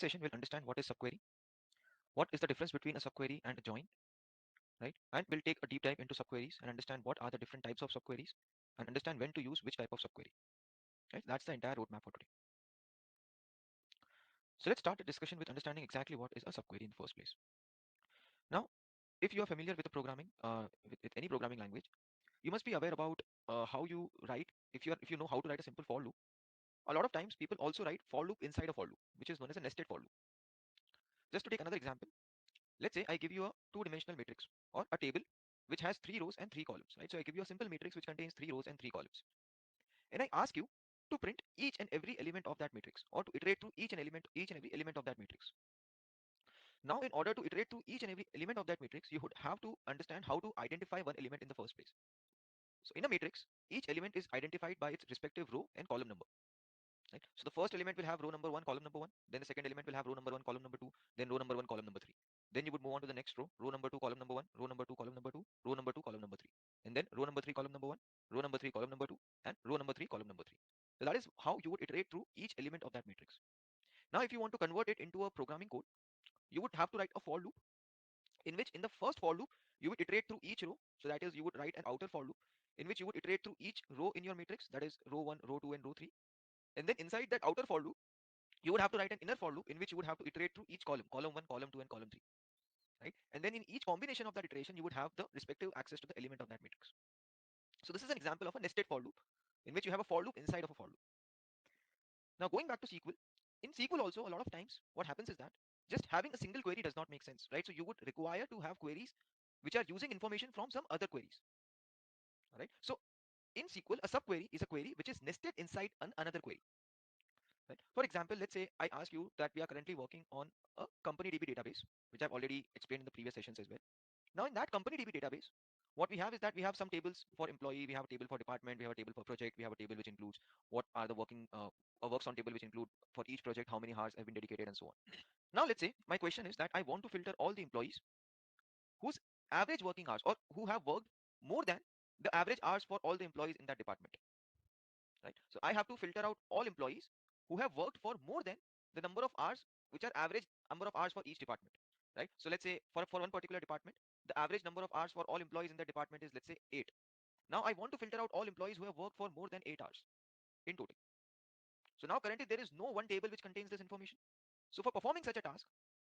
session, we'll understand what is subquery, what is the difference between a subquery and a join, right? And we'll take a deep dive into subqueries and understand what are the different types of subqueries and understand when to use which type of subquery, right? That's the entire roadmap for today. So let's start the discussion with understanding exactly what is a subquery in the first place. Now, if you are familiar with the programming, with any programming language, you must be aware about how you write. If you know how to write a simple for loop, a lot of times people also write for loop inside a for loop, which is known as a nested for loop. Just to take another example, let's say I give you a two-dimensional matrix or a table which has three rows and three columns, right? So I give you a simple matrix which contains three rows and three columns, and I ask you to print each and every element of that matrix or to iterate through each and every element of that matrix. Now, in order to iterate through each and every element of that matrix, you would have to understand how to identify one element in the first place. So in a matrix, each element is identified by its respective row and column number. Right? So the first element will have row number one, column number one. Then the second element will have row number one, column number two. Then row number one, column number three. Then you would move on to the next row number two, column number one, row number two, column number two, row number two, column number three. And then row number three, column number one, row number three, column number two, and row number three, column number three. So that is how you would iterate through each element of that matrix. Now, if you want to convert it into a programming code, you would have to write a for loop in which in the first for loop you would iterate through each row. So that is, you would write an outer for loop in which you would iterate through each row in your matrix, that is row 1, row 2, and row 3. And then inside that outer for loop, you would have to write an inner for loop in which you would have to iterate through each column, column 1, column 2, and column 3, right? And then in each combination of that iteration, you would have the respective access to the element of that matrix. So this is an example of a nested for loop in which you have a for loop inside of a for loop. Now going back to SQL, in SQL also a lot of times what happens is that just having a single query does not make sense, right? So you would require to have queries which are using information from some other queries, all right? So in SQL, a subquery is a query which is nested inside another query. Right? For example, let's say I ask you that we are currently working on a company DB database, which I've already explained in the previous sessions as well. Now, in that company DB database, what we have is that we have some tables for employee, we have a table for department, we have a table for project, we have a table which includes what are the works on table which include for each project, how many hours have been dedicated, and so on. Now, let's say my question is that I want to filter all the employees whose average working hours or who have worked more than the average hours for all the employees in that department, right? So I have to filter out all employees who have worked for more than the number of hours which are average number of hours for each department, right? So let's say for one particular department, the average number of hours for all employees in that department is, let's say, 8. Now I want to filter out all employees who have worked for more than 8 hours in total. So now currently there is no one table which contains this information. So for performing such a task,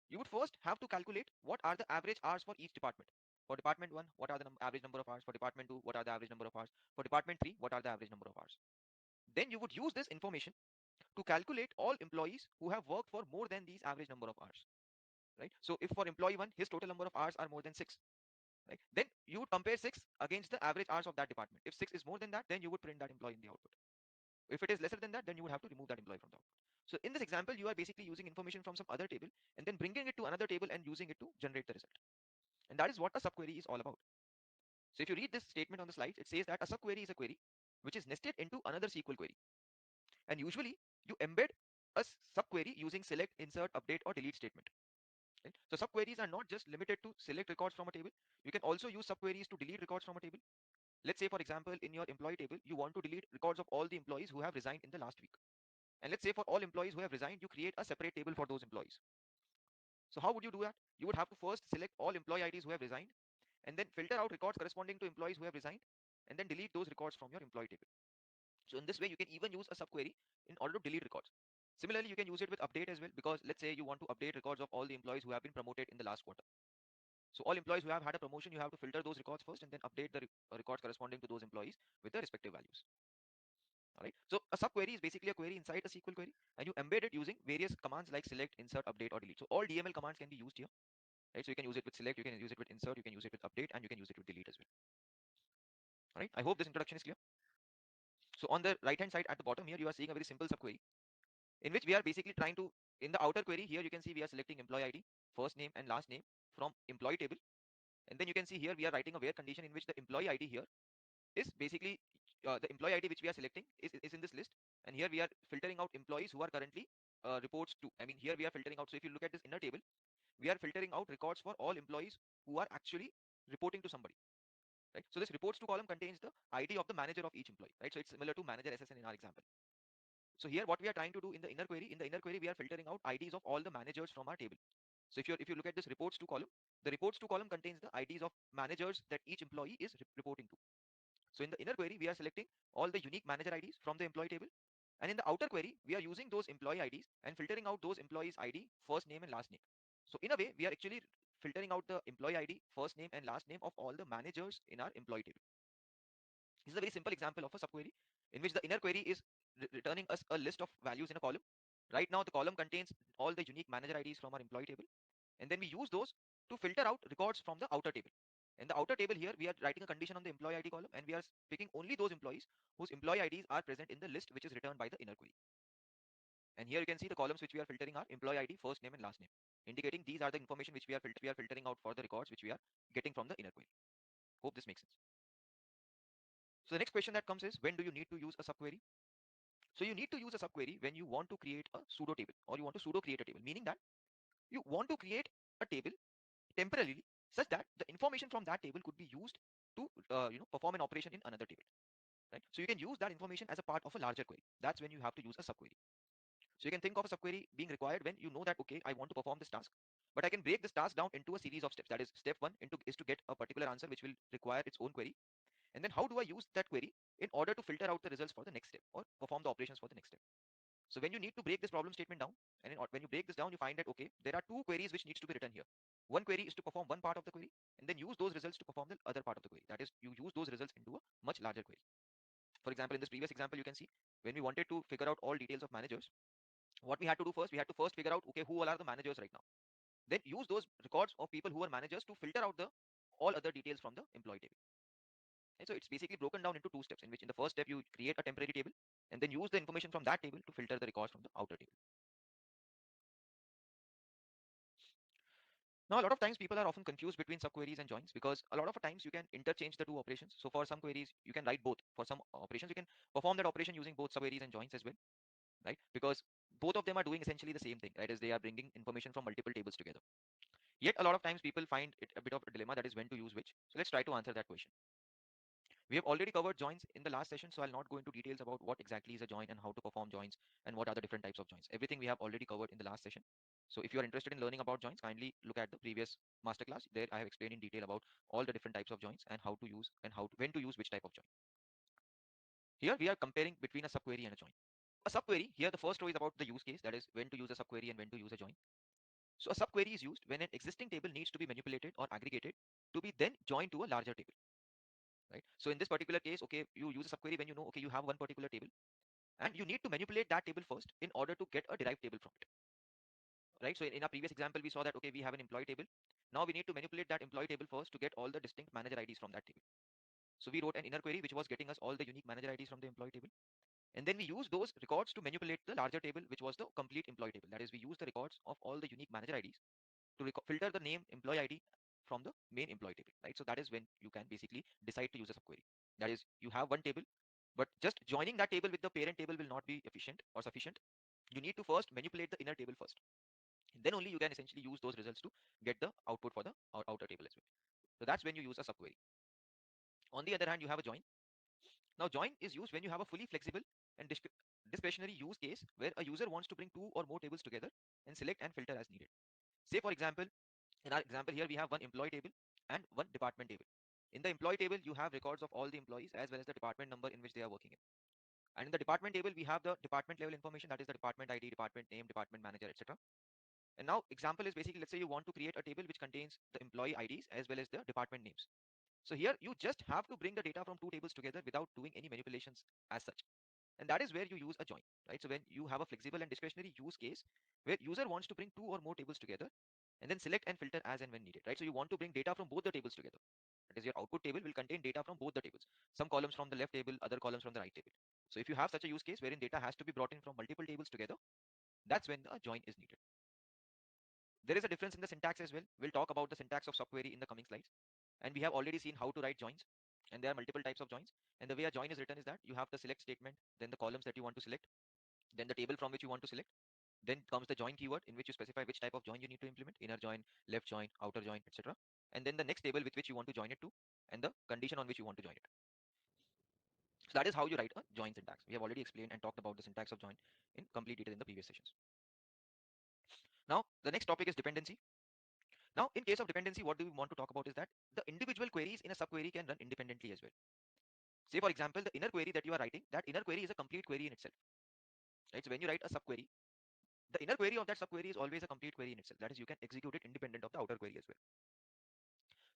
you would first have to calculate what are the average hours for each department. For department 1, what are the average number of hours? For department 2, what are the average number of hours? For department 3, what are the average number of hours? Then you would use this information to calculate all employees who have worked for more than these average number of hours, right? So if for employee 1, his total number of hours are more than 6, right? Then you would compare 6 against the average hours of that department. If 6 is more than that, then you would print that employee in the output. If it is lesser than that, then you would have to remove that employee from the output. So in this example, you are basically using information from some other table and then bringing it to another table and using it to generate the result. And that is what a subquery is all about. So if you read this statement on the slides, it says that a subquery is a query which is nested into another SQL query. And usually you embed a subquery using select, insert, update, or delete statement. Right? So subqueries are not just limited to select records from a table. You can also use subqueries to delete records from a table. Let's say, for example, in your employee table, you want to delete records of all the employees who have resigned in the last week. And let's say for all employees who have resigned, you create a separate table for those employees. So how would you do that? You would have to first select all employee IDs who have resigned and then filter out records corresponding to employees who have resigned and then delete those records from your employee table. So in this way, you can even use a subquery in order to delete records. Similarly, you can use it with update as well, because let's say you want to update records of all the employees who have been promoted in the last quarter. So all employees who have had a promotion, you have to filter those records first and then update the records corresponding to those employees with the respective values. All right. So a subquery is basically a query inside a SQL query, and you embed it using various commands like select, insert, update, or delete. So all DML commands can be used here. Right. So you can use it with select, you can use it with insert, you can use it with update, and you can use it with delete as well. All right. I hope this introduction is clear. So on the right hand side at the bottom here, you are seeing a very simple subquery in which we are basically trying to, in the outer query here, you can see we are selecting employee ID, first name and last name from employee table. And then you can see here we are writing a where condition in which the employee ID here is basically the employee ID which we are selecting is in this list. And here we are filtering out employees who are currently reports to. I mean, here we are filtering out. So if you look at this inner table, we are filtering out records for all employees who are actually reporting to somebody. Right. So this reports to column contains the ID of the manager of each employee. Right. So it's similar to manager SSN in our example. So here what we are trying to do in the inner query we are filtering out IDs of all the managers from our table. So if you look at this reports to column, the reports to column contains the IDs of managers that each employee is reporting to. So in the inner query, we are selecting all the unique manager IDs from the employee table. And in the outer query, we are using those employee IDs and filtering out those employees ID, first name and last name. So in a way, we are actually filtering out the employee ID, first name and last name of all the managers in our employee table. This is a very simple example of a subquery in which the inner query is returning us a list of values in a column. Right now, the column contains all the unique manager IDs from our employee table. And then we use those to filter out records from the outer table. In the outer table here, we are writing a condition on the employee ID column and we are picking only those employees whose employee IDs are present in the list which is returned by the inner query. And here you can see the columns which we are filtering are employee ID, first name and last name, indicating these are the information which we are filtering out for the records which we are getting from the inner query. Hope this makes sense. So the next question that comes is, when do you need to use a subquery? So you need to use a subquery when you want to create a pseudo table or you want to pseudo create a table, meaning that you want to create a table temporarily such that the information from that table could be used to perform an operation in another table, right? So you can use that information as a part of a larger query. That's when you have to use a subquery. So you can think of a subquery being required when you know that, okay, I want to perform this task, but I can break this task down into a series of steps. That is, step one is to get a particular answer which will require its own query, and then how do I use that query in order to filter out the results for the next step or perform the operations for the next step. So when you need to break this problem statement down, and when you break this down, you find that, okay, there are two queries which needs to be written here. One query is to perform one part of the query, and then use those results to perform the other part of the query. That is, you use those results into a much larger query. For example, in this previous example, you can see when we wanted to figure out all details of managers, what we had to do first, we had to first figure out, okay, who all are the managers right now. Then use those records of people who are managers to filter out the all other details from the employee table. And so it's basically broken down into two steps, in which in the first step you create a temporary table and then use the information from that table to filter the records from the outer table. Now, a lot of times people are often confused between subqueries and joins because a lot of times you can interchange the two operations. So for some queries, you can write both. For some operations, you can perform that operation using both subqueries and joins as well, right? Because both of them are doing essentially the same thing, right? As they are bringing information from multiple tables together. Yet a lot of times people find it a bit of a dilemma, that is when to use which. So let's try to answer that question. We have already covered joins in the last session, so I'll not go into details about what exactly is a join and how to perform joins and what are the different types of joins. Everything we have already covered in the last session. So if you are interested in learning about joins, kindly look at the previous masterclass. There I have explained in detail about all the different types of joins and how to use and when to use which type of join. Here we are comparing between a subquery and a join. A subquery, here the first row is about the use case, that is when to use a subquery and when to use a join. So a subquery is used when an existing table needs to be manipulated or aggregated to be then joined to a larger table, right? So in this particular case, okay, you use a subquery when you know, okay, you have one particular table and you need to manipulate that table first in order to get a derived table from it, right? So in our previous example, we saw that, okay, we have an employee table. Now we need to manipulate that employee table first to get all the distinct manager IDs from that table. So we wrote an inner query which was getting us all the unique manager IDs from the employee table. And then we use those records to manipulate the larger table, which was the complete employee table. That is, we use the records of all the unique manager IDs to filter the name employee ID from the main employee table, right? So that is when you can basically decide to use a subquery. That is, you have one table, but just joining that table with the parent table will not be efficient or sufficient. You need to first manipulate the inner table first. Then only you can essentially use those results to get the output for the outer table as well. So that's when you use a subquery. On the other hand, you have a join. Now, join is used when you have a fully flexible and discretionary use case where a user wants to bring two or more tables together and select and filter as needed. Say, for example, in our example here, we have one employee table and one department table. In the employee table, you have records of all the employees as well as the department number in which they are working in. And in the department table, we have the department level information, that is the department ID, department name, department manager, etc. And now example is basically, let's say you want to create a table which contains the employee IDs as well as the department names. So here you just have to bring the data from two tables together without doing any manipulations as such. And that is where you use a join, right? So when you have a flexible and discretionary use case where user wants to bring two or more tables together and then select and filter as and when needed, right? So you want to bring data from both the tables together. That is, your output table will contain data from both the tables. Some columns from the left table, other columns from the right table. So if you have such a use case wherein data has to be brought in from multiple tables together, that's when a join is needed. There is a difference in the syntax as well. We'll talk about the syntax of subquery in the coming slides. And we have already seen how to write joins. And there are multiple types of joins. And the way a join is written is that you have the select statement, then the columns that you want to select, then the table from which you want to select. Then comes the join keyword in which you specify which type of join you need to implement, inner join, left join, outer join, etc. And then the next table with which you want to join it to, and the condition on which you want to join it. So that is how you write a join syntax. We have already explained and talked about the syntax of join in complete detail in the previous sessions. Now the next topic is dependency. Now in case of dependency, what do we want to talk about is that the individual queries in a subquery can run independently as well. Say for example, the inner query that you are writing, that inner query is a complete query in itself. Right? So when you write a subquery, the inner query of that subquery is always a complete query in itself. That is, you can execute it independent of the outer query as well.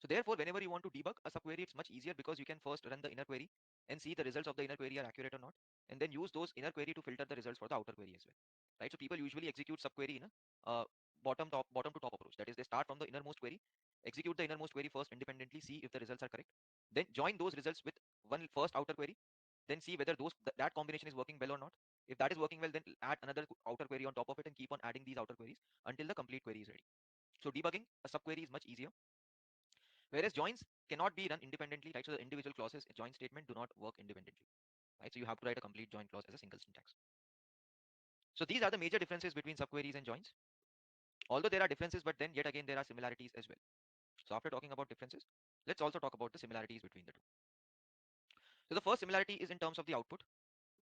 So therefore, whenever you want to debug a subquery, it's much easier because you can first run the inner query and see the results of the inner query are accurate or not, and then use those inner query to filter the results for the outer query as well. Right? So people usually execute subquery in a bottom to top approach. That is, they start from the innermost query, execute the innermost query first independently, see if the results are correct, then join those results with one first outer query, then see whether that combination is working well or not. If that is working well, then add another outer query on top of it and keep on adding these outer queries until the complete query is ready. So debugging a subquery is much easier. Whereas joins cannot be run independently, right? So the individual clauses, join statement do not work independently, right? So you have to write a complete join clause as a single syntax. So these are the major differences between subqueries and joins. Although there are differences, but then yet again there are similarities as well. So after talking about differences, let's also talk about the similarities between the two. So the first similarity is in terms of the output,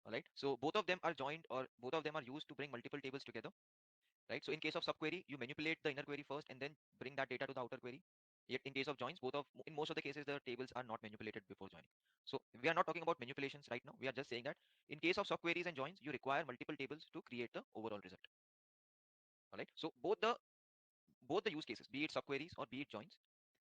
all right? So both of them are joined, or both of them are used to bring multiple tables together, right? So in case of subquery, you manipulate the inner query first and then bring that data to the outer query. Yet in case of joins, in most of the cases, the tables are not manipulated before joining. So we are not talking about manipulations right now. We are just saying that in case of subqueries and joins, you require multiple tables to create the overall result. All right. So both the use cases, be it subqueries or be it joins,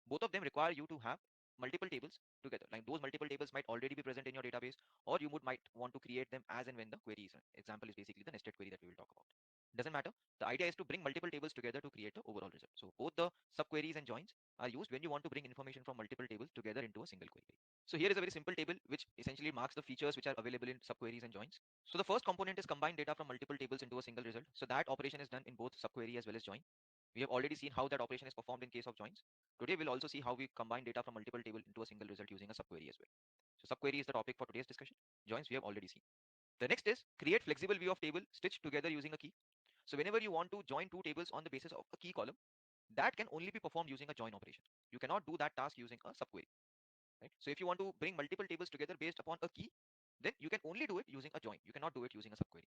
both of them require you to have multiple tables together. Like those multiple tables might already be present in your database, or you might want to create them as and when the query is run. Example is basically the nested query that we will talk about. Doesn't matter. The idea is to bring multiple tables together to create the overall result. So both the subqueries and joins are used when you want to bring information from multiple tables together into a single query. So here is a very simple table which essentially marks the features which are available in subqueries and joins. So the first component is combine data from multiple tables into a single result. So that operation is done in both subquery as well as join. We have already seen how that operation is performed in case of joins. Today we'll also see how we combine data from multiple tables into a single result using a subquery as well. So subquery is the topic for today's discussion. Joins we have already seen. The next is create flexible view of table stitched together using a key. So whenever you want to join two tables on the basis of a key column, that can only be performed using a join operation. You cannot do that task using a subquery. Right? So if you want to bring multiple tables together based upon a key, then you can only do it using a join. You cannot do it using a subquery.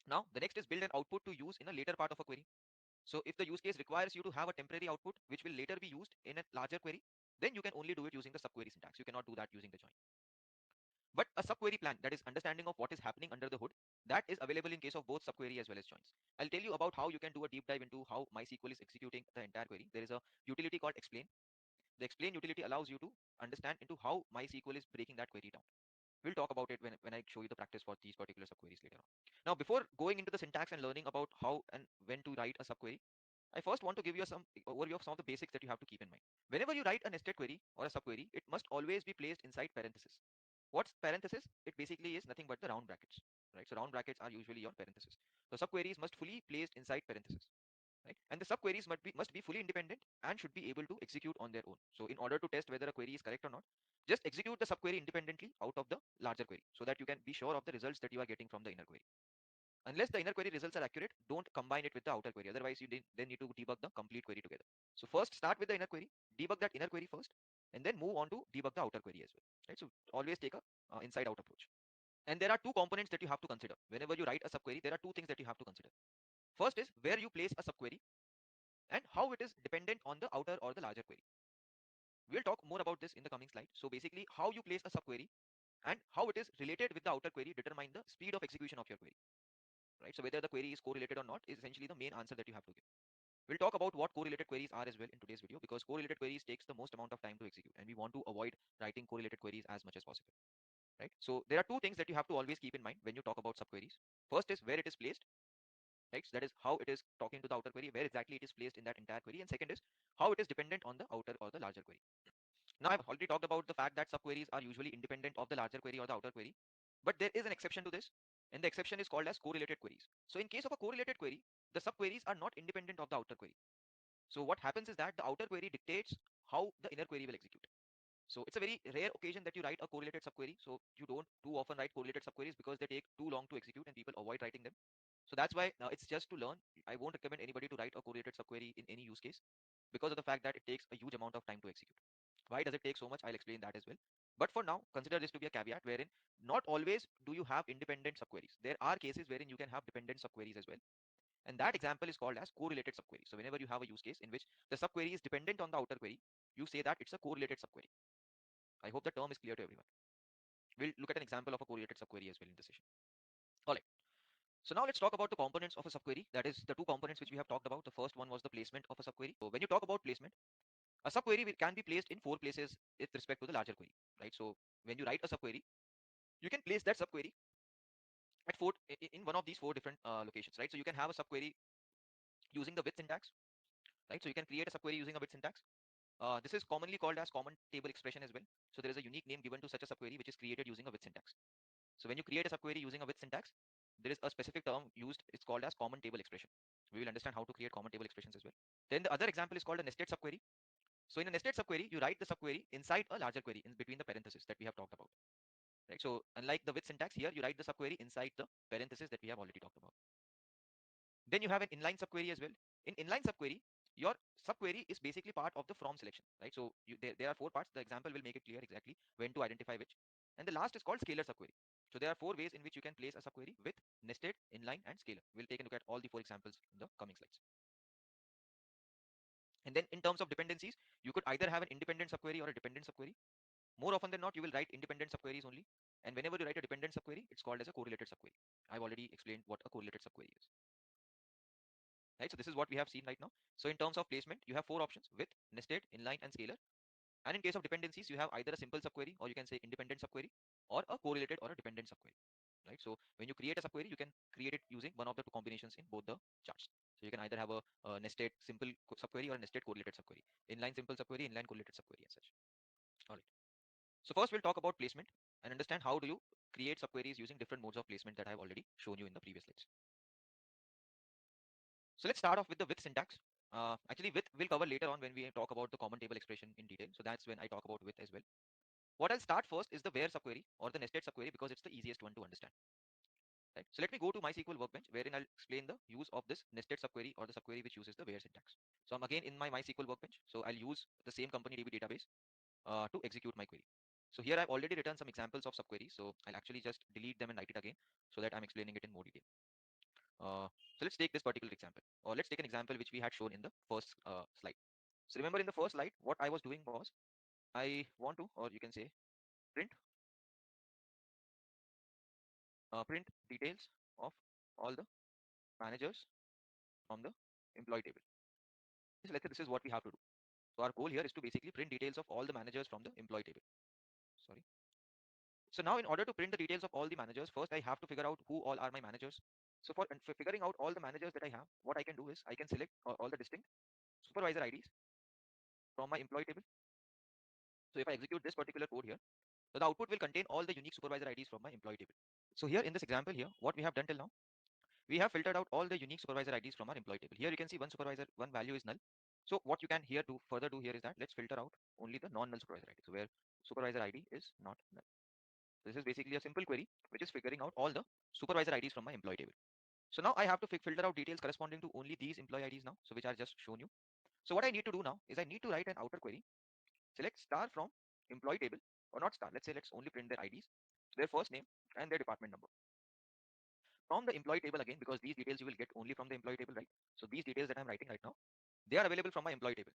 Now the next is build an output to use in a later part of a query. So if the use case requires you to have a temporary output which will later be used in a larger query, then you can only do it using the subquery syntax. You cannot do that using the join. But a subquery plan, that is understanding of what is happening under the hood, that is available in case of both subquery as well as joins. I'll tell you about how you can do a deep dive into how MySQL is executing the entire query. There is a utility called explain. The explain utility allows you to understand into how MySQL is breaking that query down. We'll talk about it when I show you the practice for these particular subqueries later on. Now, before going into the syntax and learning about how and when to write a subquery, I first want to give you some overview of some of the basics that you have to keep in mind. Whenever you write a nested query or a subquery, it must always be placed inside parentheses. What's parenthesis? It basically is nothing but the round brackets, right? So round brackets are usually your parentheses. So subqueries must fully placed inside parentheses, right? And the subqueries must be fully independent and should be able to execute on their own. So in order to test whether a query is correct or not, just execute the subquery independently out of the larger query so that you can be sure of the results that you are getting from the inner query. Unless the inner query results are accurate, don't combine it with the outer query. Otherwise, you then need to debug the complete query together. So first start with the inner query, debug that inner query first, and then move on to debug the outer query as well. Right? So always take a inside out approach. And there are two components that you have to consider. Whenever you write a subquery, there are two things that you have to consider. First is where you place a subquery and how it is dependent on the outer or the larger query. We'll talk more about this in the coming slide. So basically, how you place a subquery and how it is related with the outer query determine the speed of execution of your query. Right? So whether the query is correlated or not is essentially the main answer that you have to give. We'll talk about what correlated queries are as well in today's video because correlated queries takes the most amount of time to execute and we want to avoid writing correlated queries as much as possible. Right? So there are two things that you have to always keep in mind when you talk about subqueries. First is where it is placed, right? So that is how it is talking to the outer query, where exactly it is placed in that entire query. And second is how it is dependent on the outer or the larger query. Now I've already talked about the fact that subqueries are usually independent of the larger query or the outer query, but there is an exception to this, and the exception is called as correlated queries. So in case of a correlated query, the subqueries are not independent of the outer query. So what happens is that the outer query dictates how the inner query will execute. So it's a very rare occasion that you write a correlated subquery. So you don't too often write correlated subqueries because they take too long to execute and people avoid writing them. So that's why it's just to learn. I won't recommend anybody to write a correlated subquery in any use case because of the fact that it takes a huge amount of time to execute. Why does it take so much? I'll explain that as well. But for now, consider this to be a caveat wherein not always do you have independent subqueries. There are cases wherein you can have dependent subqueries as well. And that example is called as correlated subquery. So whenever you have a use case in which the subquery is dependent on the outer query, you say that it's a correlated subquery. I hope the term is clear to everyone. We'll look at an example of a correlated subquery as well in this session. All right. So now let's talk about the components of a subquery. That is the two components which we have talked about. The first one was the placement of a subquery. So when you talk about placement, a subquery can be placed in four places with respect to the larger query, right? So when you write a subquery, you can place that subquery at in one of these four different locations, right? So you can have a subquery using the with syntax, right? So you can create a subquery using a with syntax. This is commonly called as common table expression as well. So there is a unique name given to such a subquery which is created using a with syntax. So when you create a subquery using a with syntax, there is a specific term used. It's called as common table expression. We will understand how to create common table expressions as well. Then the other example is called a nested subquery. So in a nested subquery, you write the subquery inside a larger query in between the parentheses that we have talked about. Right. So unlike the with syntax here, you write the subquery inside the parentheses that we have already talked about. Then you have an inline subquery as well. In inline subquery, your subquery is basically part of the from selection, right? So there are four parts. The example will make it clear exactly when to identify which. And the last is called scalar subquery. So there are four ways in which you can place a subquery with nested, inline, and scalar. We'll take a look at all the four examples in the coming slides. And then in terms of dependencies, you could either have an independent subquery or a dependent subquery. More often than not, you will write independent subqueries only. And whenever you write a dependent subquery, it's called as a correlated subquery. I've already explained what a correlated subquery is. Right? So this is what we have seen right now. So in terms of placement, you have four options: with, nested, inline, and scalar. And in case of dependencies, you have either a simple subquery or you can say independent subquery or a correlated or a dependent subquery. Right? So when you create a subquery, you can create it using one of the two combinations in both the charts. So you can either have a nested simple subquery or a nested correlated subquery, inline simple subquery, inline correlated subquery, and such. All right. So first we'll talk about placement and understand how do you create subqueries using different modes of placement that I've already shown you in the previous slides. So let's start off with the with syntax. Actually, with we'll cover later on when we talk about the common table expression in detail. So that's when I talk about with as well. What I'll start first is the where subquery or the nested subquery because it's the easiest one to understand. Right? So let me go to MySQL Workbench wherein I'll explain the use of this nested subquery or the subquery which uses the where syntax. So I'm again in my MySQL Workbench. So I'll use the same company DB database to execute my query. So here I've already written some examples of subqueries. So I'll actually just delete them and write it again so that I'm explaining it in more detail. So let's take this particular example, or let's take an example which we had shown in the first slide. So remember in the first slide, what I was doing was I want to, or you can say, print print details of all the managers from the employee table. So let's say this is what we have to do. So our goal here is to basically print details of all the managers from the employee table. Sorry. So now in order to print the details of all the managers, first I have to figure out who all are my managers. So for figuring out all the managers that I have, what I can do is I can select all the distinct supervisor IDs from my employee table. So if I execute this particular code here, so the output will contain all the unique supervisor IDs from my employee table. So here in this example here, what we have done till now, we have filtered out all the unique supervisor IDs from our employee table. Here you can see one supervisor, one value is null. So what you can here do further do here is that let's filter out only the non-null supervisor ID. So where supervisor ID is not null. So this is basically a simple query which is figuring out all the supervisor IDs from my employee table. So now I have to filter out details corresponding to only these employee IDs now, so which are just shown you. So what I need to do now is I need to write an outer query. Select star from employee table, or not star. Let's say let's only print their IDs, their first name and their department number. From the employee table again, because these details you will get only from the employee table, right? So these details that I'm writing right now, they are available from my employee table.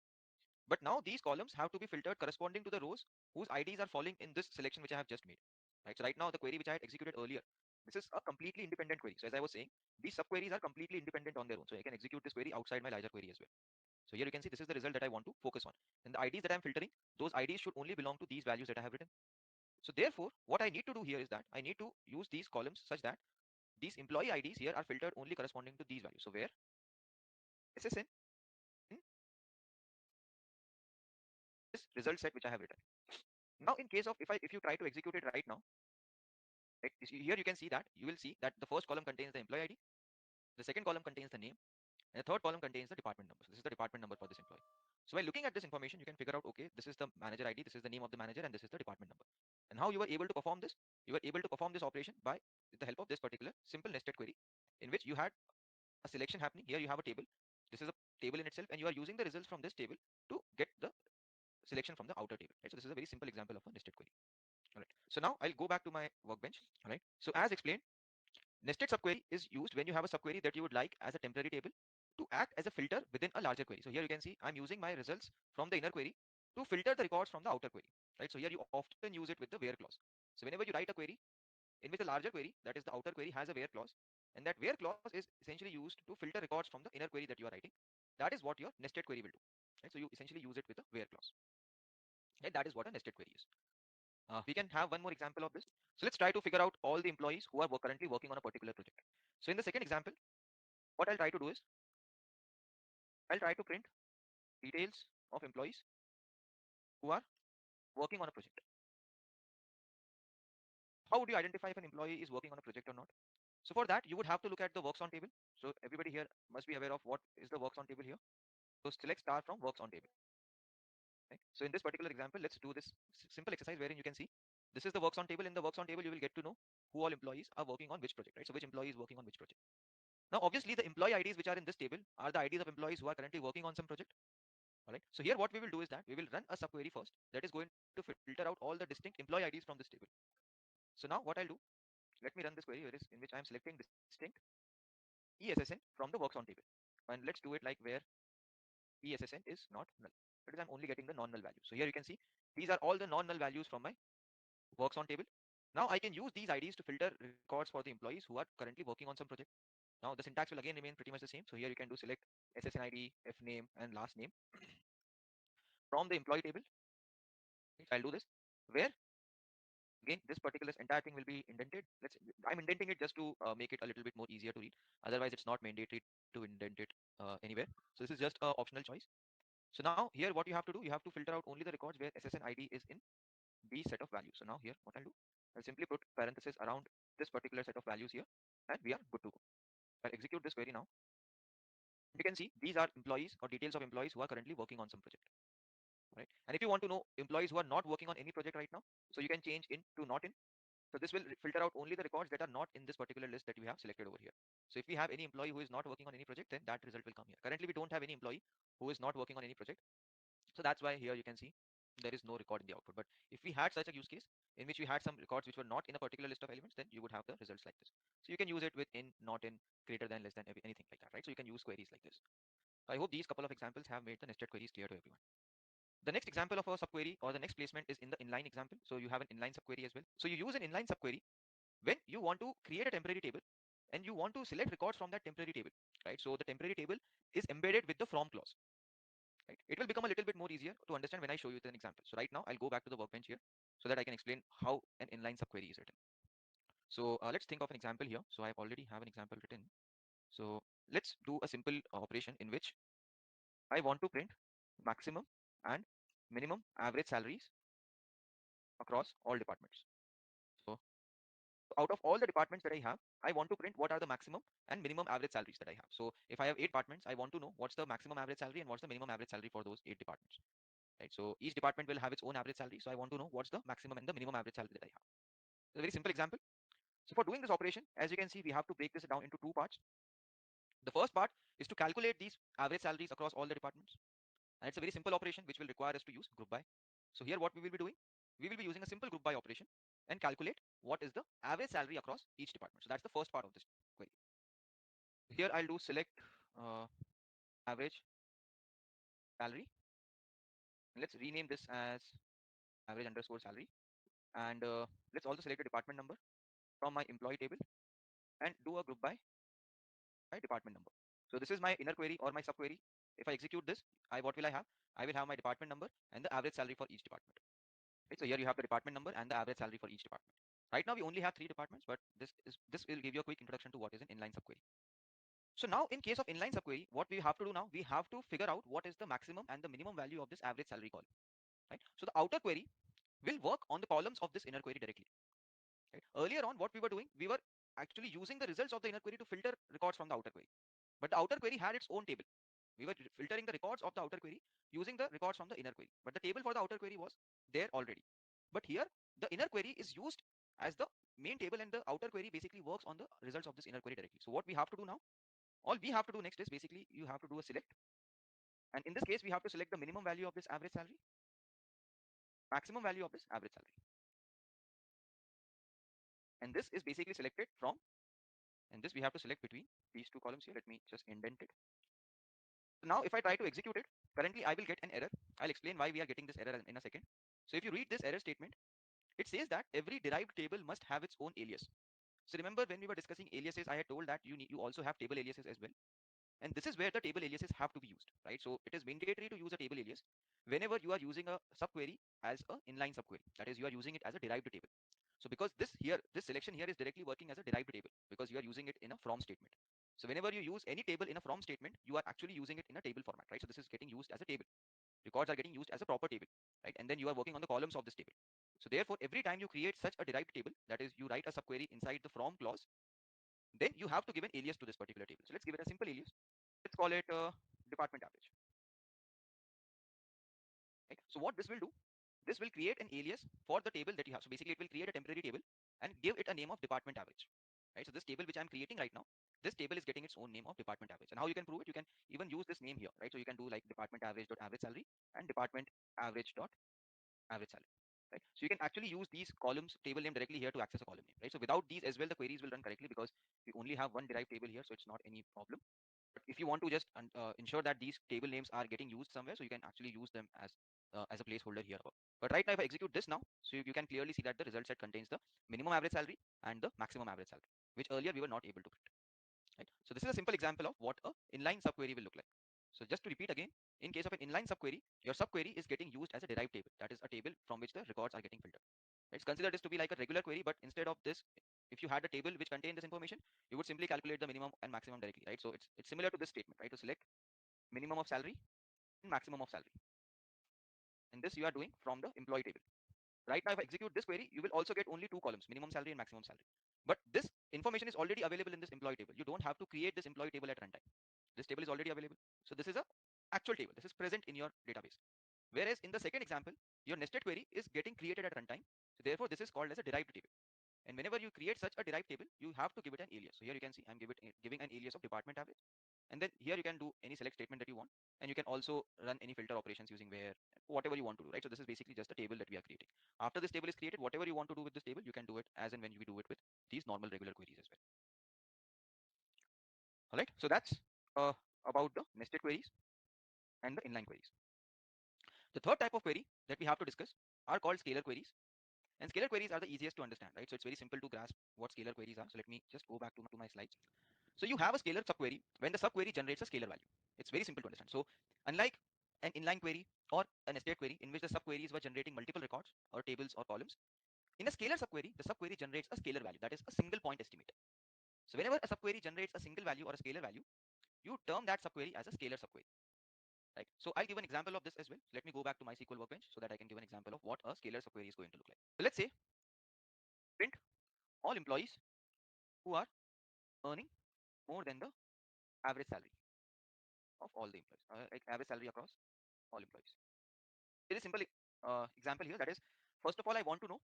But now these columns have to be filtered corresponding to the rows whose IDs are falling in this selection which I have just made. Right. So right now the query which I had executed earlier, this is a completely independent query. So as I was saying, these subqueries are completely independent on their own. So I can execute this query outside my larger query as well. So here you can see this is the result that I want to focus on. And the IDs that I'm filtering, those IDs should only belong to these values that I have written. So therefore, what I need to do here is that I need to use these columns such that these employee IDs here are filtered only corresponding to these values. So where SSN in this result set which I have written. Now in case of if you try to execute it right now, right, here you can see that you will see that the first column contains the employee ID, the second column contains the name, and the third column contains the department number. So this is the department number for this employee. So by looking at this information, you can figure out, okay, this is the manager ID, this is the name of the manager, and this is the department number. And how you were able to perform this? You were able to perform this operation by with the help of this particular simple nested query, in which you had a selection happening. Here you have a table. This is a table in itself, and you are using the results from this table to get the selection from the outer table. Right? So this is a very simple example of a nested query. All right. So now I'll go back to my workbench. All right. So as explained, nested subquery is used when you have a subquery that you would like as a temporary table to act as a filter within a larger query. So here you can see I'm using my results from the inner query to filter the records from the outer query. Right. So here you often use it with the where clause. So whenever you write a query in which the larger query, that is the outer query, has a where clause, and that where clause is essentially used to filter records from the inner query that you are writing. That is what your nested query will do. Right. So you essentially use it with a where clause. Right. That is what a nested query is. We can have one more example of this. So let's try to figure out all the employees who are currently working on a particular project. So in the second example, what I'll try to do is I'll try to print details of employees who are working on a project. How would you identify if an employee is working on a project or not? So for that, you would have to look at the works on table. So everybody here must be aware of what is the works on table here. So select star from works on table. Right? So in this particular example, let's do this simple exercise wherein you can see this is the works on table. In the works on table, you will get to know who all employees are working on which project, right? So which employee is working on which project. Now, obviously, the employee IDs which are in this table are the IDs of employees who are currently working on some project. All right. So here, what we will do is that we will run a subquery first that is going to filter out all the distinct employee IDs from this table. So now, what I'll do, let me run this query in which I am selecting distinct ESSN from the works on table, and let's do it like where ESSN is not null. That is, I'm only getting the non-null value. So here you can see these are all the non-null values from my works on table. Now I can use these IDs to filter records for the employees who are currently working on some project. Now the syntax will again remain pretty much the same. So here you can do select SSN ID, F name, and last name from the employee table. Right? I'll do this where again this particular entire thing will be indented. I'm indenting it just to make it a little bit more easier to read. Otherwise, it's not mandatory to indent it anywhere. So this is just a optional choice. So now here what you have to do, you have to filter out only the records where SSN ID is in the set of values. So now here what I'll do, I'll simply put parenthesis around this particular set of values here, and we are good to go. I'll execute this query now. You can see these are employees or details of employees who are currently working on some project, right? And if you want to know employees who are not working on any project right now, so you can change in to not in. So this will filter out only the records that are not in this particular list that we have selected over here. So if we have any employee who is not working on any project, then that result will come here. Currently, we don't have any employee who is not working on any project. So that's why here you can see there is no record in the output. But if we had such a use case in which we had some records which were not in a particular list of elements, then you would have the results like this. So you can use it with in, not in, greater than, less than, anything like that, right? So you can use queries like this. So I hope these couple of examples have made the nested queries clear to everyone. The next example of a subquery or the next placement is in the inline example. So you have an inline subquery as well. So you use an inline subquery when you want to create a temporary table and you want to select records from that temporary table, right? So the temporary table is embedded with the from clause, right? It will become a little bit more easier to understand when I show you with an example. So right now I'll go back to the workbench here so that I can explain how an inline subquery is written. So let's think of an example here. So I already have an example written. So let's do a simple operation in which I want to print maximum and minimum average salaries across all departments. So out of all the departments that I have, I want to print what are the maximum and minimum average salaries that I have. So if I have 8 departments, I want to know what's the maximum average salary and what's the minimum average salary for those 8 departments. Right? So each department will have its own average salary. So I want to know what's the maximum and the minimum average salary that I have. It's a very simple example. So for doing this operation, as you can see, we have to break this down into two parts. The first part is to calculate these average salaries across all the departments. And it's a very simple operation which will require us to use group by. So here what we will be doing, we will be using a simple group by operation and calculate what is the average salary across each department. So that's the first part of this query. Here I'll do select uh, average salary. And let's rename this as average underscore salary. And let's also select a department number from my employee table and do a group by department number. So this is my inner query or my subquery. If I execute this, what will I have? I will have my department number and the average salary for each department. Right? So here you have the department number and the average salary for each department. Right now we only have 3 departments, but this will give you a quick introduction to what is an inline subquery. So now in case of inline subquery, what we have to do now, we have to figure out what is the maximum and the minimum value of this average salary column. Right? So the outer query will work on the columns of this inner query directly. Right? Earlier on, what we were doing, we were actually using the results of the inner query to filter records from the outer query. But the outer query had its own table. We were filtering the records of the outer query using the records from the inner query. But the table for the outer query was there already. But here, the inner query is used as the main table and the outer query basically works on the results of this inner query directly. So what we have to do now, all we have to do next is basically you have to do a select. And in this case, we have to select the minimum value of this average salary, maximum value of this average salary. and this is basically selected from, and this we have to select between these two columns here. Let me just indent it. So now if I try to execute it, currently I will get an error. I'll explain why we are getting this error in a second. So if you read this error statement, it says that every derived table must have its own alias. So remember when we were discussing aliases, I had told that you also have table aliases as well. And this is where the table aliases have to be used, right? So it is mandatory to use a table alias whenever you are using a subquery as a inline subquery. That is, you are using it as a derived table. So because this selection here is directly working as a derived table because you are using it in a from statement. So whenever you use any table in a from statement, you are actually using it in a table format, right? So this is getting used as a table. Records are getting used as a proper table, right? And then you are working on the columns of this table. So therefore, every time you create such a derived table, that is, you write a subquery inside the from clause, then you have to give an alias to this particular table. So let's give it a simple alias. Let's call it department average. Right? So what this will create an alias for the table that you have. So basically, it will create a temporary table and give it a name of department average. Right? So this table which I'm creating right now, this table is getting its own name of department average. And how you can prove it? You can even use this name here, right? So you can do like department average dot average salary and department average dot average salary. Right? So you can actually use these columns table name directly here to access a column name. Right? So without these as well, the queries will run correctly because we only have one derived table here, so it's not any problem. But if you want to just ensure that these table names are getting used somewhere, so you can actually use them as a placeholder here above. But right now, if I execute this now, so you can clearly see that the result set contains the minimum average salary and the maximum average salary, which earlier we were not able to print. Right? So this is a simple example of what a inline subquery will look like. So just to repeat again, in case of an inline subquery, your subquery is getting used as a derived table. That is a table from which the records are getting filtered. Let's consider this to be like a regular query, but instead of this, if you had a table which contained this information, you would simply calculate the minimum and maximum directly, right? So it's similar to this statement, right? To select minimum of salary and maximum of salary. And this you are doing from the employee table. Right now, if I execute this query, you will also get only two columns, minimum salary and maximum salary. But this information is already available in this employee table. You don't have to create this employee table at runtime. This table is already available. So this is a actual table. This is present in your database. Whereas in the second example, your nested query is getting created at runtime. So therefore, this is called as a derived table. And whenever you create such a derived table, you have to give it an alias. So here you can see I'm giving an alias of department average. And then here you can do any select statement that you want. And you can also run any filter operations using where, whatever you want to do, right? So this is basically just a table that we are creating. After this table is created, whatever you want to do with this table, you can do it as and when we do it with these normal regular queries as well. All right. So that's uh, about the nested queries and the inline queries. The third type of query that we have to discuss are called scalar queries. And scalar queries are the easiest to understand, right? So it's very simple to grasp what scalar queries are. So let me just go back to my slides. So you have a scalar subquery when the subquery generates a scalar value. It's very simple to understand. So unlike an inline query or an nested query in which the subqueries were generating multiple records or tables or columns, in a scalar subquery, the subquery generates a scalar value, that is a single point estimate. So whenever a subquery generates a single value or a scalar value, you term that subquery as a scalar subquery. Right. So I'll give an example of this as well. So let me go back to MySQL Workbench so that I can give an example of what a scalar subquery is going to look like. So let's say print all employees who are earning more than the average salary of all the employees, like average salary across all employees. Very simple example here. That is, first of all, I want to know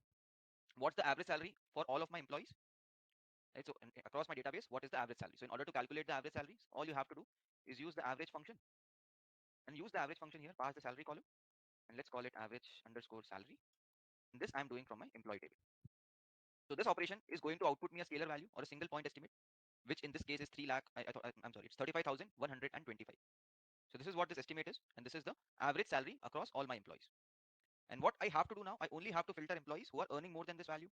what's the average salary for all of my employees. Right? So across my database, what is the average salary? So in order to calculate the average salaries, all you have to do is use the average function and use the average function here, pass the salary column, and let's call it average underscore salary. And this I'm doing from my employee table. So this operation is going to output me a scalar value or a single point estimate, which in this case is 3 lakh. I'm sorry, it's 35,125. So this is what this estimate is, and this is the average salary across all my employees. And what I have to do now, I only have to filter employees who are earning more than this value.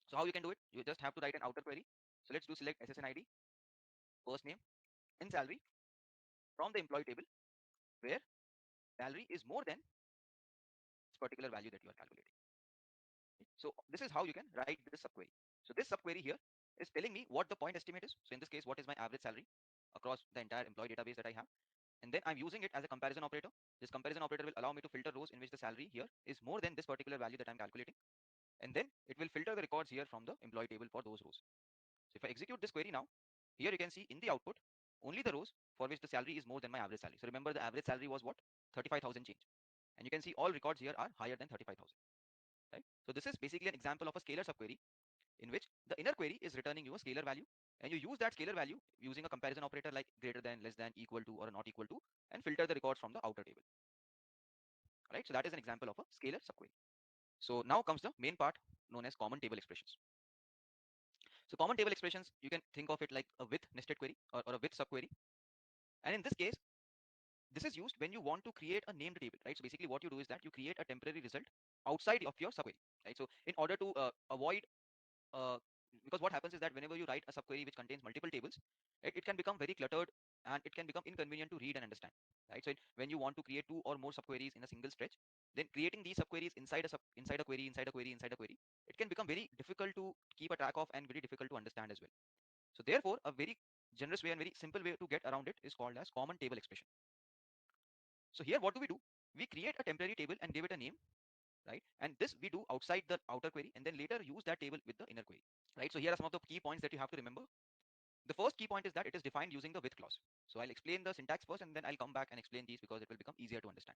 So how you can do it? You just have to write an outer query. So let's do select SSN ID, first name, and salary from the employee table where salary is more than this particular value that you are calculating. So this is how you can write this subquery. So this subquery here is telling me what the point estimate is. So in this case, what is my average salary across the entire employee database that I have? And then I'm using it as a comparison operator. This comparison operator will allow me to filter rows in which the salary here is more than this particular value that I'm calculating. And then it will filter the records here from the employee table for those rows. So if I execute this query now, here you can see in the output only the rows for which the salary is more than my average salary. So remember the average salary was what? 35,000 change. And you can see all records here are higher than 35,000. Right? So this is basically an example of a scalar subquery in which the inner query is returning you a scalar value, and you use that scalar value using a comparison operator like greater than, less than, equal to, or not equal to, and filter the records from the outer table. Right? So that is an example of a scalar subquery. So now comes the main part known as common table expressions. So common table expressions, you can think of it like a with nested query or a with subquery. And in this case, this is used when you want to create a named table, right? So basically what you do is that you create a temporary result outside of your subquery, right? So in order to avoid uh, because what happens is that whenever you write a subquery which contains multiple tables, it can become very cluttered and it can become inconvenient to read and understand, right? So when you want to create two or more subqueries in a single stretch, then creating these subqueries inside a query, inside a query, inside a query, it can become very difficult to keep a track of and very difficult to understand as well. So therefore, a very generous way and very simple way to get around it is called as common table expression. So here, what do? We create a temporary table and give it a name, right? And this we do outside the outer query and then later use that table with the inner query, right? So here are some of the key points that you have to remember. The first key point is that it is defined using the with clause. So I'll explain the syntax first and then I'll come back and explain these because it will become easier to understand.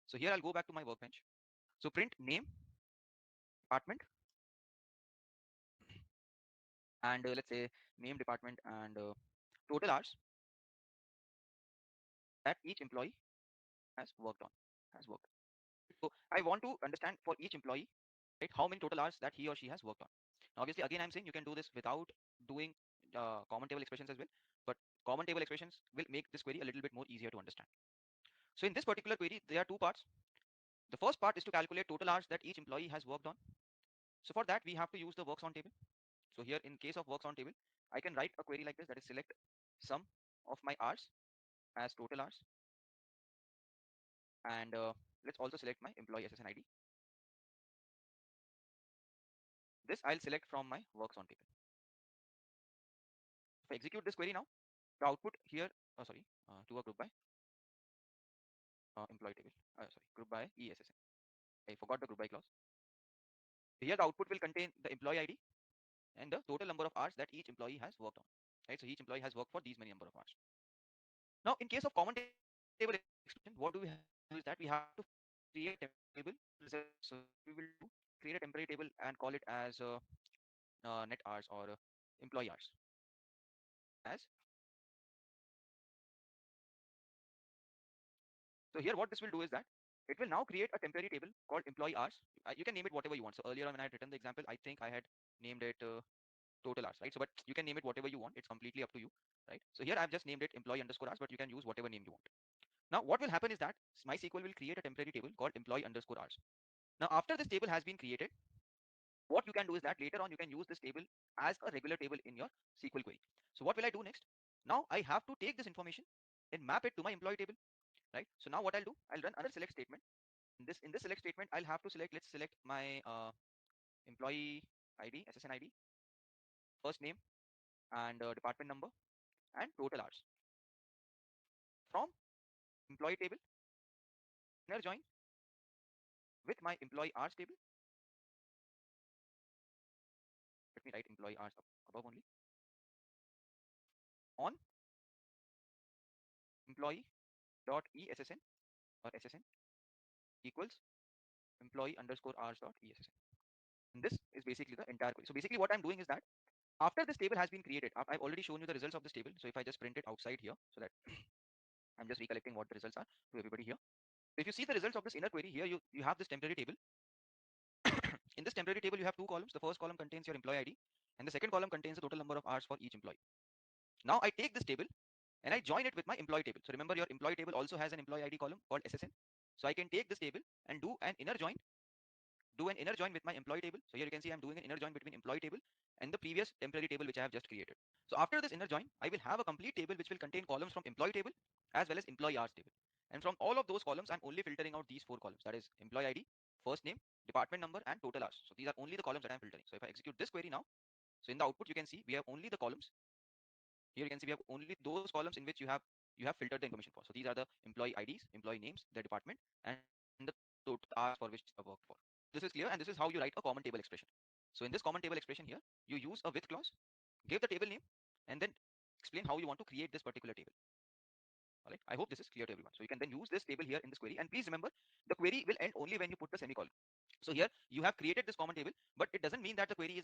So here I'll go back to my workbench. So print name, department, and let's say name, department, and total hours that each employee has worked on, has worked. So I want to understand for each employee, right, how many total hours that he or she has worked on. Now, obviously, again, I'm saying you can do this without doing common table expressions as well, but common table expressions will make this query a little bit more easier to understand. So in this particular query, there are two parts. The first part is to calculate total hours that each employee has worked on. So for that, we have to use the works on table. So here, in case of works on table, I can write a query like this, that is select sum of my hours as total hours, and let's also select my employee SSN ID. This I'll select from my works on table. If I execute this query now, the output here, to a group by employee table, group by ESSN. I forgot the group by clause. Here the output will contain the employee ID and the total number of hours that each employee has worked on. Right, so each employee has worked for these many number of hours. Now, in case of common table expression, what do we have to do is that we have to create a temporary table result. So what we will do, create a temporary table and call it as net hours or employee hours as. So here what this will do is that it will now create a temporary table called employee hours. You can name it whatever you want. So earlier on when I had written the example, I think I had named it total hours, right? So but you can name it whatever you want. It's completely up to you, right? So here I've just named it employee underscore hours, but you can use whatever name you want. Now what will happen is that MySQL will create a temporary table called employee underscore hours. Now after this table has been created, what you can do is that later on you can use this table as a regular table in your SQL query. So what will I do next? Now I have to take this information and map it to my employee table, right? So now what I'll do, I'll run another select statement. In this select statement, I'll have to select. Let's select my employee ID, SSN ID, first name, and department number, and total hours from employee table. Inner join with my employee hours table. Let me write employee hours above only on employee dot ESSN or SSN equals employee underscore hours dot ESSN. And this is basically the entire query. So basically what I'm doing is that after this table has been created, I've already shown you the results of this table. So if I just print it outside here, so that I'm just recollecting what the results are to everybody here. So if you see the results of this inner query here, you have this temporary table. In this temporary table, you have two columns. The first column contains your employee ID, and the second column contains the total number of hours for each employee. Now I take this table and I join it with my employee table. So remember, your employee table also has an employee ID column called SSN. So I can take this table and do an inner join with my employee table. So here you can see I'm doing an inner join between employee table and the previous temporary table which I have just created. So after this inner join, I will have a complete table which will contain columns from employee table as well as employee hours table. And from all of those columns, I'm only filtering out these four columns. That is employee ID, first name, department number, and total hours. So these are only the columns that I'm filtering. So if I execute this query now, so in the output you can see we have only the columns. Here you can see we have only those columns in which you have filtered the information for. So these are the employee IDs, employee names, their department, and the total hours for which they have worked for. This is clear, and this is how you write a common table expression. So in this common table expression here, you use a with clause, give the table name, and then explain how you want to create this particular table. All right. I hope this is clear to everyone. So you can then use this table here in this query, and please remember the query will end only when you put the semicolon. So here you have created this common table, but it doesn't mean that the query is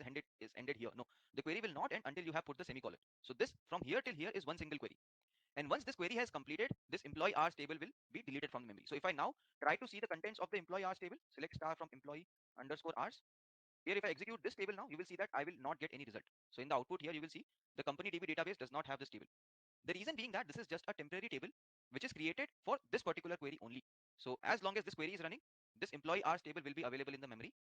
ended here. No, the query will not end until you have put the semicolon. So this from here till here is one single query. And once this query has completed, this employee hours table will be deleted from the memory. So if I now try to see the contents of the employee hours table, select star from employee underscore hours, Here, if I execute this table now, you will see that I will not get any result. So in the output here, you will see the company DB database does not have this table. The reason being that this is just a temporary table which is created for this particular query only. So as long as this query is running, this employee hours table will be available in the memory.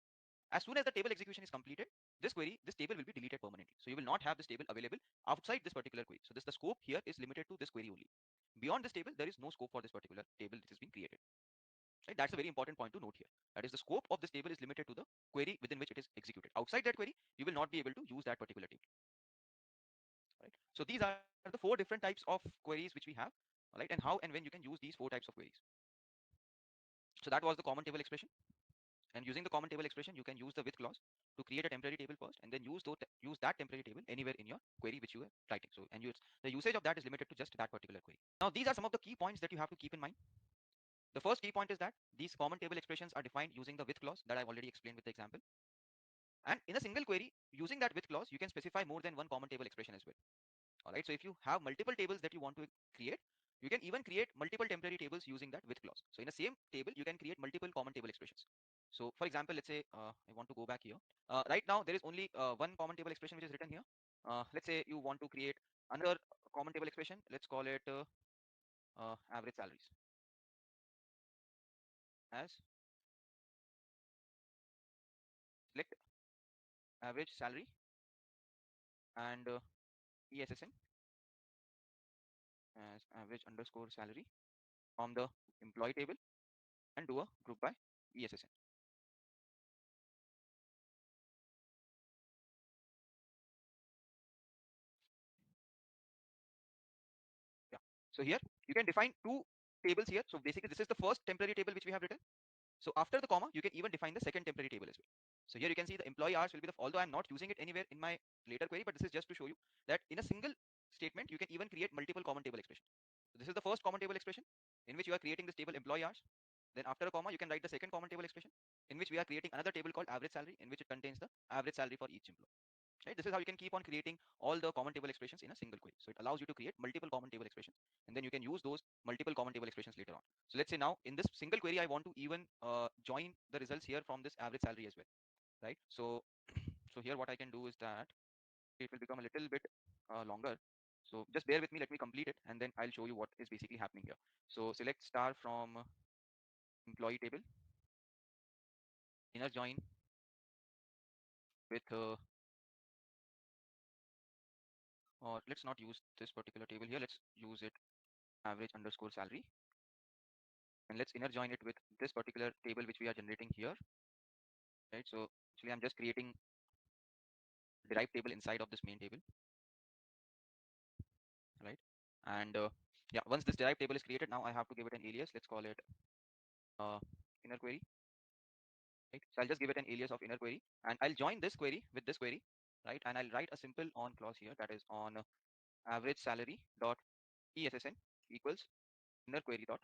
As soon as the table execution is completed, this table will be deleted permanently. So you will not have this table available outside this particular query. So the scope here is limited to this query only. Beyond this table, there is no scope for this particular table which is being created. Right? That's a very important point to note here. That is, the scope of this table is limited to the query within which it is executed. Outside that query, you will not be able to use that particular table. Right? So these are the four different types of queries which we have, right? And how and when you can use these four types of queries. So that was the common table expression. And using the common table expression, you can use the with clause to create a temporary table first, and then use that temporary table anywhere in your query which you are writing. So and the usage of that is limited to just that particular query. Now these are some of the key points that you have to keep in mind. The first key point is that these common table expressions are defined using the with clause that I've already explained with the example. And in a single query, using that with clause, you can specify more than one common table expression as well. All right. So if you have multiple tables that you want to create, you can even create multiple temporary tables using that with clause. So in the same table, you can create multiple common table expressions. So for example, let's say I want to go back here. Right now, there is only one common table expression which is written here. Let's say you want to create another common table expression. Let's call it average salaries as select average salary and ESSN as average underscore salary from the employee table and do a group by ESSN. Yeah. So here you can define two tables here. So basically this is the first temporary table which we have written. So after the comma, you can even define the second temporary table as well. So here you can see the employee hours will be although I'm not using it anywhere in my later query, but this is just to show you that in a single statement, you can even create multiple common table expression. So this is the first common table expression in which you are creating this table employee hours. Then after a comma, you can write the second common table expression in which we are creating another table called average salary in which it contains the average salary for each employee. Right? This is how you can keep on creating all the common table expressions in a single query. So it allows you to create multiple common table expressions, and then you can use those multiple common table expressions later on. So let's say now in this single query, I want to even join the results here from this average salary as well, right? So, so here what I can do is that it will become a little bit longer. So just bear with me. Let me complete it, and then I'll show you what is basically happening here. So select star from employee table, inner join with, or let's not use this particular table here. Let's use it average underscore salary, and let's inner join it with this particular table which we are generating here, right? So actually I'm just creating derived table inside of this main table, right? And yeah, once this derived table is created, now I have to give it an alias. Let's call it uh, inner query, right? So I'll just give it an alias of inner query, and I'll join this query with this query, right? And I'll write a simple on clause here, that is on average salary dot ESSN equals inner query dot.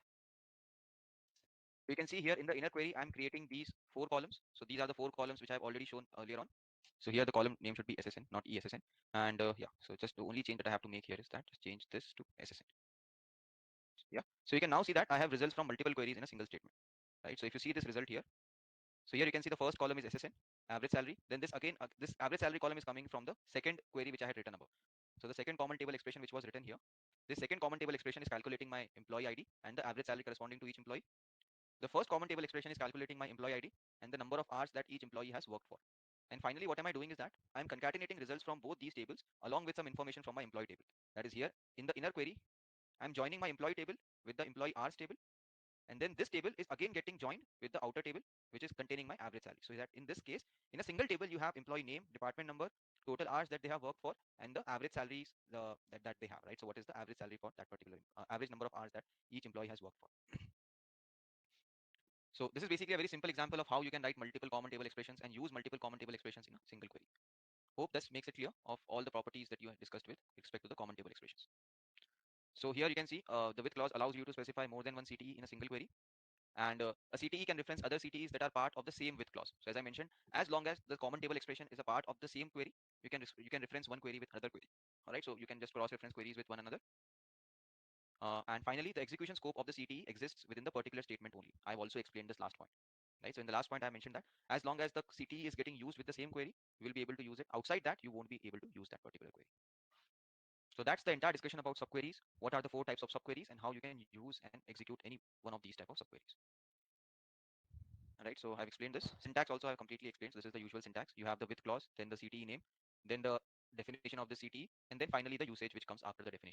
You can see here in the inner query, I'm creating these four columns. So these are the four columns which I've already shown earlier on. So here the column name should be SSN, not ESSN. And yeah, so just the only change that I have to make here is that just change this to SSN. Yeah. So you can now see that I have results from multiple queries in a single statement, right? So if you see this result here, so here you can see the first column is SSN, average salary. Then this again, this average salary column is coming from the second query which I had written above. So the second common table expression which was written here, this second common table expression is calculating my employee ID and the average salary corresponding to each employee. The first common table expression is calculating my employee ID and the number of hours that each employee has worked for. And finally, what am I doing is that I'm concatenating results from both these tables along with some information from my employee table. That is here in the inner query, I'm joining my employee table with the employee hours table. And then this table is again getting joined with the outer table, which is containing my average salary. So that in this case, in a single table, you have employee name, department number, total hours that they have worked for, and the average salaries that they have, right? So what is the average salary for that particular average number of hours that each employee has worked for? So this is basically a very simple example of how you can write multiple common table expressions and use multiple common table expressions in a single query. Hope this makes it clear of all the properties that you have discussed with respect to the common table expressions. So here you can see the with clause allows you to specify more than one CTE in a single query. And a CTE can reference other CTEs that are part of the same with clause. So as I mentioned, as long as the common table expression is a part of the same query, you can reference one query with another query. All right, so you can just cross-reference queries with one another. And finally, the execution scope of the CTE exists within the particular statement only. I've also explained this last point. right? So in the last point I mentioned that as long as the CTE is getting used with the same query, you will be able to use it. Outside that, you won't be able to use that particular query. So that's the entire discussion about subqueries. What are the four types of subqueries and how you can use and execute any one of these type of subqueries. All right, so I've explained this. Syntax also I've completely explained. So this is the usual syntax. You have the with clause, then the CTE name, then the definition of the CTE, and then finally the usage which comes after the definition.